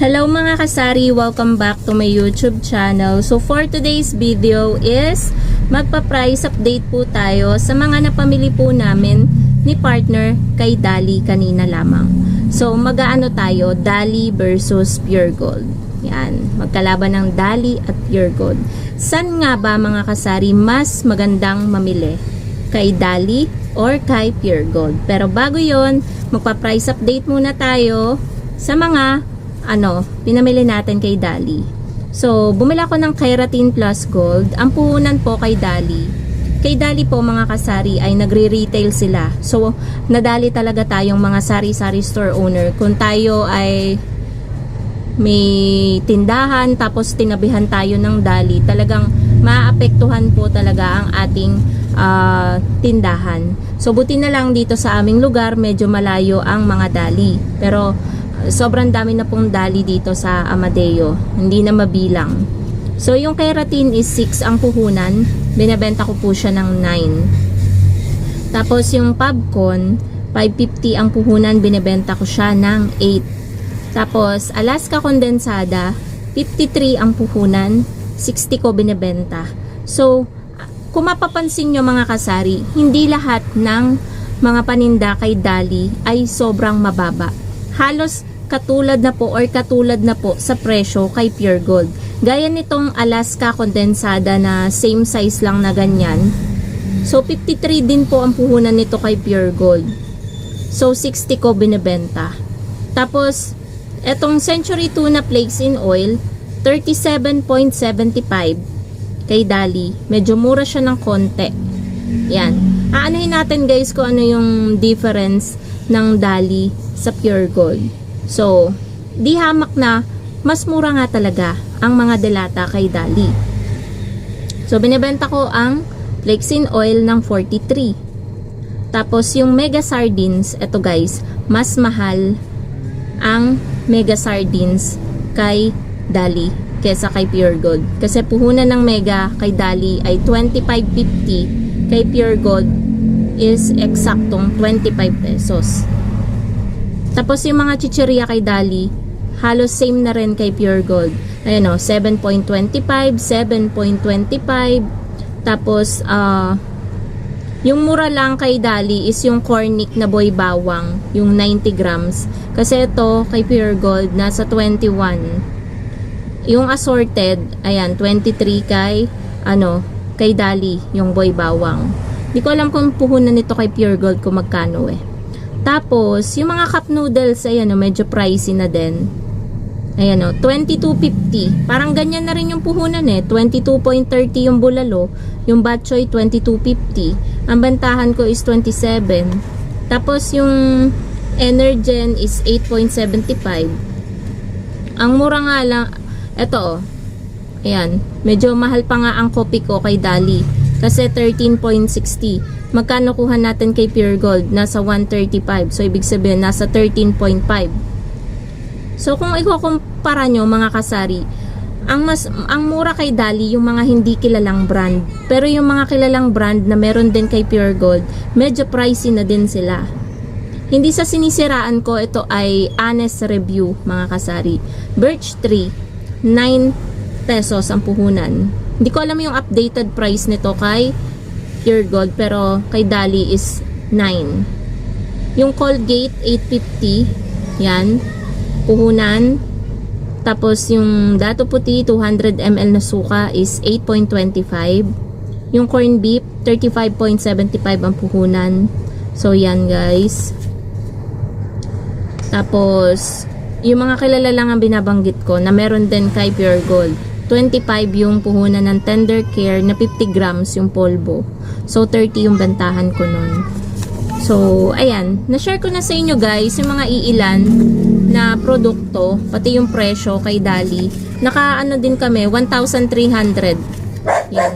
Hello mga kasari, welcome back to my YouTube channel. So for today's video is magpa-price update po tayo sa mga napamili po namin ni partner kay Dali kanina lamang. So mag-aano tayo, Dali versus Pure Gold. Yan, magkalaban ng Dali at Pure Gold. San nga ba mga kasari mas magandang mamili? Kay Dali or kay Pure Gold? Pero bago yon, magpa-price update muna tayo sa mga pinamili natin kay Dali. So, bumili ako ng Keratin Plus Gold. Ang puhunan po kay Dali. Kay Dali po mga kasari ay nagre-retail sila. So, nadali talaga tayong mga sari-sari store owner. Kung tayo ay may tindahan tapos tinabihan tayo ng Dali, talagang maapektuhan po talaga ang ating tindahan. So, buti na lang dito sa aming lugar, medyo malayo ang mga Dali. Pero, sobrang dami na pong Dali dito sa Amadeo, hindi na mabilang. So yung Keratin is 6 ang puhunan, binebenta ko po siya ng 9. Tapos yung Pabcon 550 ang puhunan, binebenta ko siya ng 8. Tapos Alaska Condensada 53 ang puhunan, 60 ko binebenta. So kung mapapansin nyo mga kasari, hindi lahat ng mga paninda kay Dali ay sobrang mababa. Halos katulad na po sa presyo kay Pure Gold. Gaya nitong Alaska Condensada na same size lang na ganyan. So 53 din po ang puhunan nito kay Pure Gold. So 60 ko binebenta. Tapos etong Century Tuna Flakes in Oil 37.75 kay Dali. Medyo mura siya ng konti. Yan. Aanohin natin guys kung ano yung difference ng Dali sa Pure Gold. So, di hamak na mas mura nga talaga ang mga delata kay Dali. So, binibenta ko ang Flakes in Oil ng 43. Tapos, yung Mega Sardines, eto guys, mas mahal ang Mega Sardines kay Dali kesa kay Pure Gold. Kasi puhunan ng Mega kay Dali ay 25.50, kay Pure Gold is eksaktong 25 pesos. Tapos yung mga chicheria kay Dali, halos same na rin kay Pure Gold. Ayan o, 7.25, 7.25. Tapos, yung mura lang kay Dali is yung cornic na boy bawang, yung 90 grams. Kasi ito, kay Pure Gold, nasa 21. Yung assorted, ayan, 23 kay Dali, yung boy bawang. Di ko alam kung puhunan nito kay Pure Gold kung magkano eh. Tapos, yung mga cup noodles, ayan o, medyo pricey na din. Ayan o, 22.50. Parang ganyan na rin yung puhunan eh. 22.30 yung bulalo. Yung batchoy, 22.50. Ang bentahan ko is 27. Tapos, yung Energen is 8.75. Ang mura nga lang, eto o. Ayan, medyo mahal pa nga ang kopi ko kay Dali. Kasi 13.60. Magkano kuha natin kay Pure Gold? Nasa 135. So, ibig sabihin, nasa 13.5. So, kung ikukumpara nyo, mga kasari, ang mura kay Dali, yung mga hindi kilalang brand. Pero yung mga kilalang brand na meron din kay Pure Gold, medyo pricey na din sila. Hindi sa sinisiraan ko, ito ay honest review, mga kasari. Birch Tree, 9 pesos ang puhunan. Hindi ko alam yung updated price nito kay Pure Gold, pero kay Dali is 9. Yung Colgate 850, yan, puhunan. Tapos yung Dato Puti 200 ml na suka is 8.25. Yung corn beef 35.75 ang puhunan. So yan guys. Tapos yung mga kilala lang ang binabanggit ko na meron din kay Pure Gold. 25 yung puhunan ng Tender Care na 50 grams yung polvo. So, 30 yung bentahan ko nun. So, ayan. Na-share ko na sa inyo guys yung mga iilan na produkto, pati yung presyo kay Dali. Naka-ano din kami, 1,300. Yan.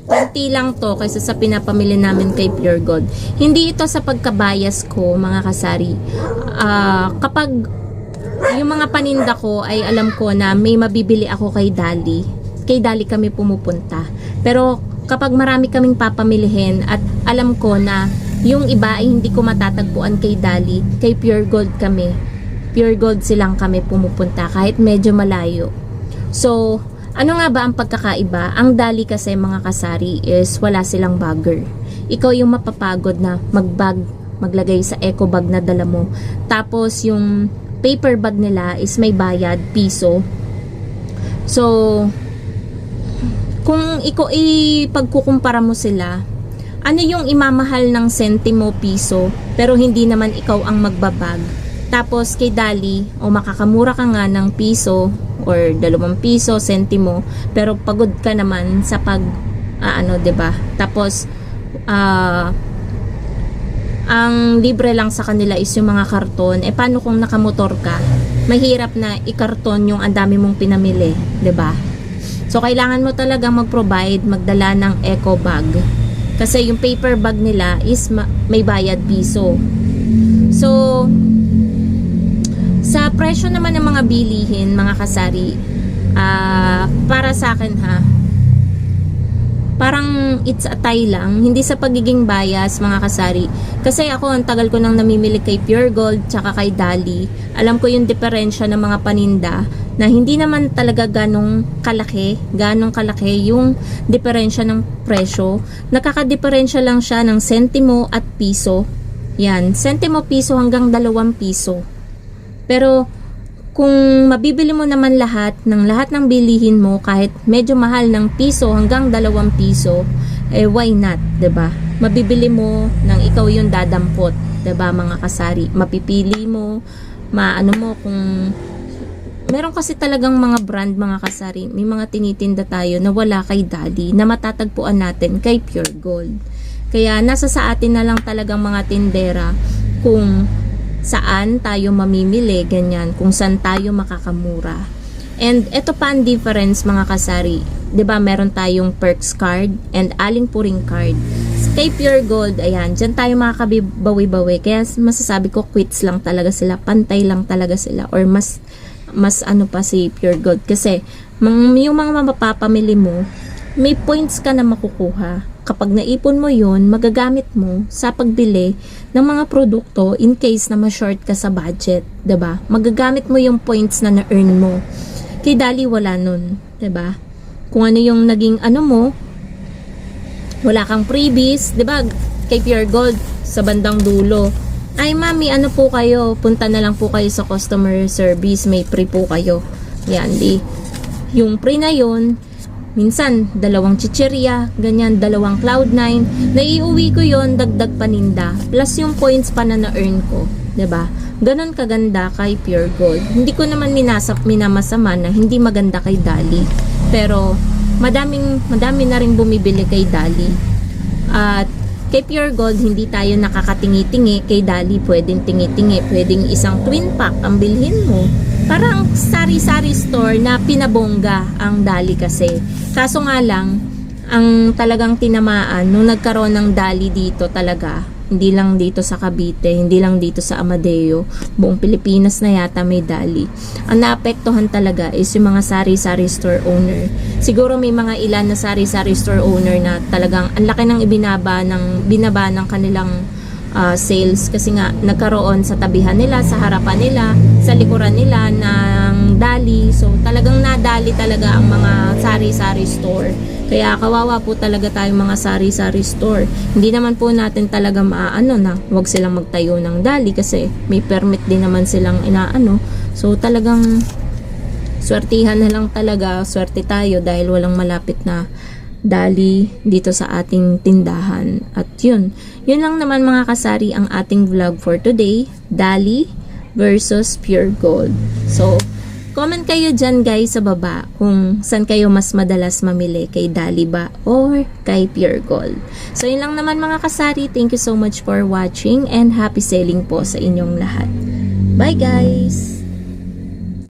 Kunti lang to kaysa sa pinapamili namin kay Pure Gold. Hindi ito sa pagkabayas ko, mga kasari. Kapag yung mga paninda ko ay alam ko na may mabibili ako kay Dali. Kay Dali kami pumupunta. Pero kapag marami kaming papamilihin at alam ko na yung iba ay hindi ko matatagpuan kay Dali, kay Pure Gold kami Pure Gold silang kami pumupunta kahit medyo malayo. So, ano nga ba ang pagkakaiba? Ang Dali kasi mga kasari is wala silang bagger. Ikaw yung mapapagod na magbag, maglagay sa eco bag na dala mo. Tapos yung paper bag nila is may bayad, piso. So, kung ipagkukumpara mo sila, ano yung imamahal ng sentimo, piso, pero hindi naman ikaw ang magbabag. Tapos kay Dali, makakamura ka nga ng piso or 2 piso, sentimo, pero pagod ka naman sa pag, 'di ba? Tapos, ang libre lang sa kanila is yung mga karton. Paano kung nakamotor ka? Mahirap na ikarton yung ang dami mong pinamili, 'di ba? So, kailangan mo talaga mag-provide, magdala ng eco bag. Kasi yung paper bag nila is may bayad, piso. So, sa presyo naman ng mga bilihin, mga kasari, para sa akin parang it's a tie lang, hindi sa pagiging bias, mga kasari. Kasi ako, ang tagal ko nang namimili kay Pure Gold tsaka kay Dali. Alam ko yung diferensya ng mga paninda na hindi naman talaga ganong kalaki yung diferensya ng presyo. Nakakadiferensya lang siya ng sentimo at piso. Yan, sentimo, piso hanggang 2 piso. Pero kung mabibili mo naman lahat ng bilihin mo kahit medyo mahal ng piso hanggang 2 piso, why not, 'di ba? Mabibili mo nang ikaw yung dadampot, 'di ba, mga kasari? Mapipili mo, maano mo kung meron kasi talagang mga brand, mga kasari. May mga tinitinda tayo na wala kay Dali na matatagpuan natin kay Pure Gold. Kaya nasa sa atin na lang talagang mga tindera kung saan tayo mamimili, ganyan, kung saan tayo makakamura. And ito pa ang difference, mga kasari. 'Di ba meron tayong perks card and aling puring card. Kay Pure Gold, ayan, dyan tayo makakabawi-bawi. Kaya masasabi ko, quits lang talaga sila, pantay lang talaga sila, or mas ano pa si Pure Gold. Kasi yung mga mapapamili mo, may points ka na makukuha. Kapag naipon mo yun, magagamit mo sa pagbili ng mga produkto in case na ma-short ka sa budget, 'di ba? Magagamit mo yung points na na-earn mo. Kay Dali wala nun, 'di ba? Kung ano yung naging mo, wala kang freebies, 'di ba? Kay Pure Gold sa bandang dulo, ay mami, ano po kayo? Punta na lang po kayo sa customer service, may free po kayo. Yan, yung free na yun, minsan, 2 chichirya, ganyan, 2 Cloud9. Naiuwi ko yon, dagdag paninda. Plus yung points pa na na-earn ko. 'Di ba? Ganon kaganda kay Pure Gold. Hindi ko naman minamasama na hindi maganda kay Dali. Pero, madami na rin bumibili kay Dali. At, kay Pure Gold, hindi tayo nakakatingi-tingi. Kay Dali, pwedeng tingi-tingi. Pwedeng isang twin pack ang bilhin mo. Parang sari-sari store na pinabongga ang Dali kasi. Kaso nga lang, ang talagang tinamaan nung nagkaroon ng Dali dito talaga, hindi lang dito sa Cavite, hindi lang dito sa Amadeo, buong Pilipinas na yata may Dali. Ang naapektuhan talaga is yung mga sari-sari store owner. Siguro may mga ilan na sari-sari store owner na talagang ang laki ng binaba ng kanilang sales kasi nga nagkaroon sa tabihan nila, sa harapan nila, sa likuran nila ng Dali. So talagang nadali talaga ang mga sari-sari store. Kaya kawawa po talaga tayong mga sari-sari store. Hindi naman po natin talaga maaano na wag silang magtayo ng Dali kasi may permit din naman silang inaano. So talagang swertihan na lang talaga, swerte tayo dahil walang malapit na Dali dito sa ating tindahan. At yun lang naman mga kasari ang ating vlog for today. Dali versus Pure Gold. So, comment kayo dyan guys sa baba kung saan kayo mas madalas mamili, kay Dali ba or kay Pure Gold. So, yun lang naman mga kasari. Thank you so much for watching and happy selling po sa inyong lahat. Bye guys!